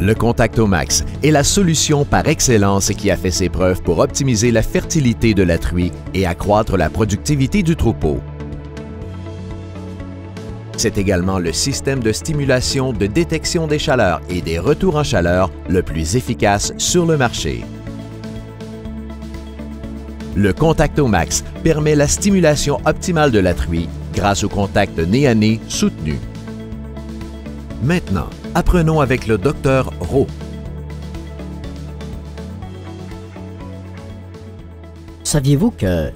Le Contactomax est la solution par excellence qui a fait ses preuves pour optimiser la fertilité de la truie et accroître la productivité du troupeau. C'est également le système de stimulation de détection des chaleurs et des retours en chaleur le plus efficace sur le marché. Le Contactomax permet la stimulation optimale de la truie grâce au contact nez à nez soutenu. Maintenant, apprenons avec le Dr Rowe. Saviez-vous que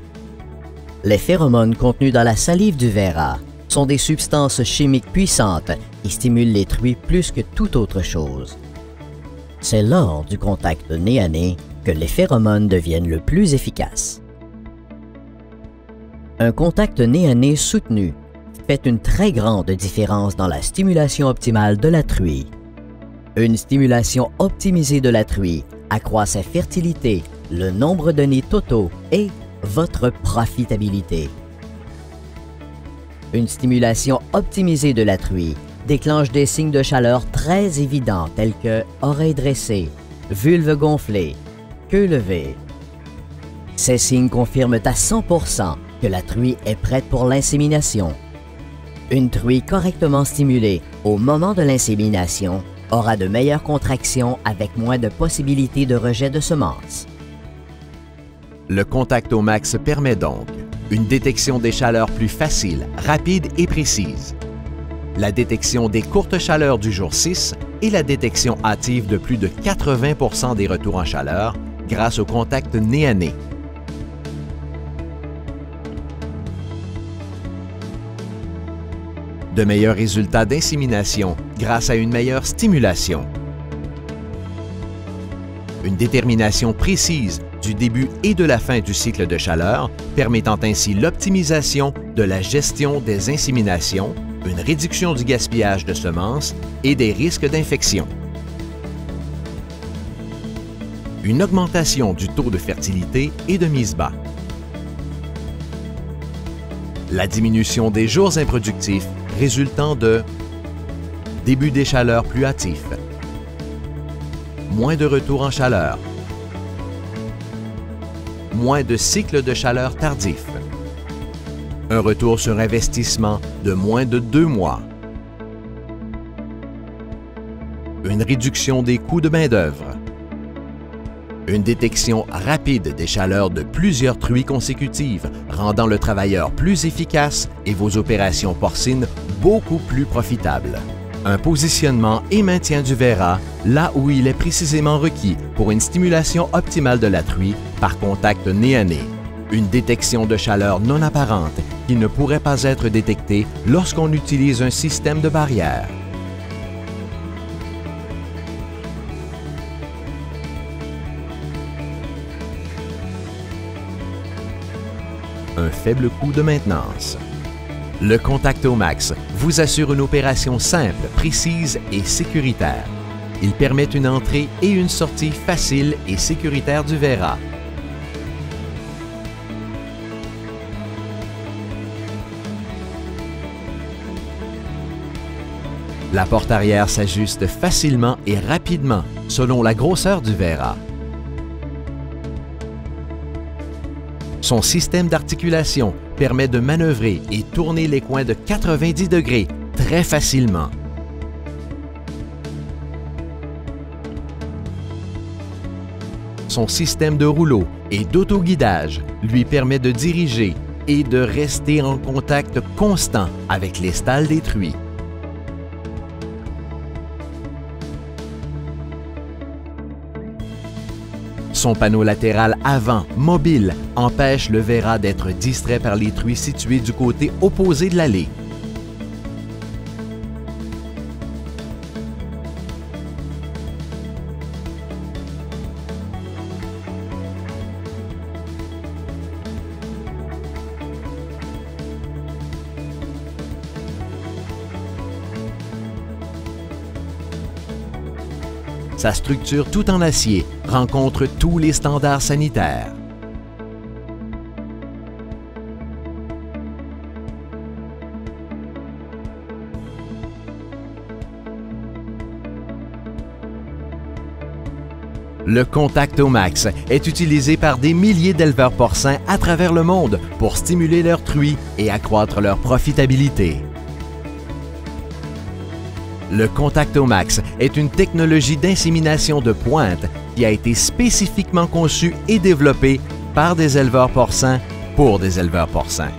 les phéromones contenus dans la salive du verra sont des substances chimiques puissantes qui stimulent les truies plus que toute autre chose? C'est lors du contact nez à nez que les phéromones deviennent le plus efficaces. Un contact nez à nez soutenu fait une très grande différence dans la stimulation optimale de la truie. Une stimulation optimisée de la truie accroît sa fertilité, le nombre de nids totaux et votre profitabilité. Une stimulation optimisée de la truie déclenche des signes de chaleur très évidents tels que oreilles dressées, vulve gonflée, queue levée. Ces signes confirment à 100% que la truie est prête pour l'insémination. Une truie correctement stimulée au moment de l'insémination aura de meilleures contractions avec moins de possibilités de rejet de semences. Le Contactomax permet donc une détection des chaleurs plus facile, rapide et précise, la détection des courtes chaleurs du jour 6 et la détection hâtive de plus de 80% des retours en chaleur grâce au contact nez à nez. De meilleurs résultats d'insémination grâce à une meilleure stimulation. Une détermination précise du début et de la fin du cycle de chaleur, permettant ainsi l'optimisation de la gestion des inséminations, une réduction du gaspillage de semences et des risques d'infection. Une augmentation du taux de fertilité et de mise bas. La diminution des jours improductifs résultant de début des chaleurs plus hâtifs, moins de retour en chaleur, moins de cycles de chaleur tardifs, un retour sur investissement de moins de 2 mois, une réduction des coûts de main-d'œuvre, une détection rapide des chaleurs de plusieurs truies consécutives, rendant le travailleur plus efficace et vos opérations porcines beaucoup plus profitables. Un positionnement et maintien du verra là où il est précisément requis pour une stimulation optimale de la truie par contact nez à nez. Une détection de chaleur non apparente qui ne pourrait pas être détectée lorsqu'on utilise un système de barrière. Un faible coût de maintenance. Le Contactomax vous assure une opération simple, précise et sécuritaire. Il permet une entrée et une sortie facile et sécuritaire du verra. La porte arrière s'ajuste facilement et rapidement selon la grosseur du verra. Son système d'articulation permet de manœuvrer et tourner les coins de 90 degrés très facilement. Son système de rouleau et d'autoguidage lui permet de diriger et de rester en contact constant avec les stalles des truies. Son panneau latéral avant, mobile, empêche le verra d'être distrait par les truies situées du côté opposé de l'allée. Sa structure tout en acier rencontre tous les standards sanitaires. Le Contactomax est utilisé par des milliers d'éleveurs porcins à travers le monde pour stimuler leurs truies et accroître leur profitabilité. Le Contactomax est une technologie d'insémination de pointe qui a été spécifiquement conçue et développée par des éleveurs porcins pour des éleveurs porcins.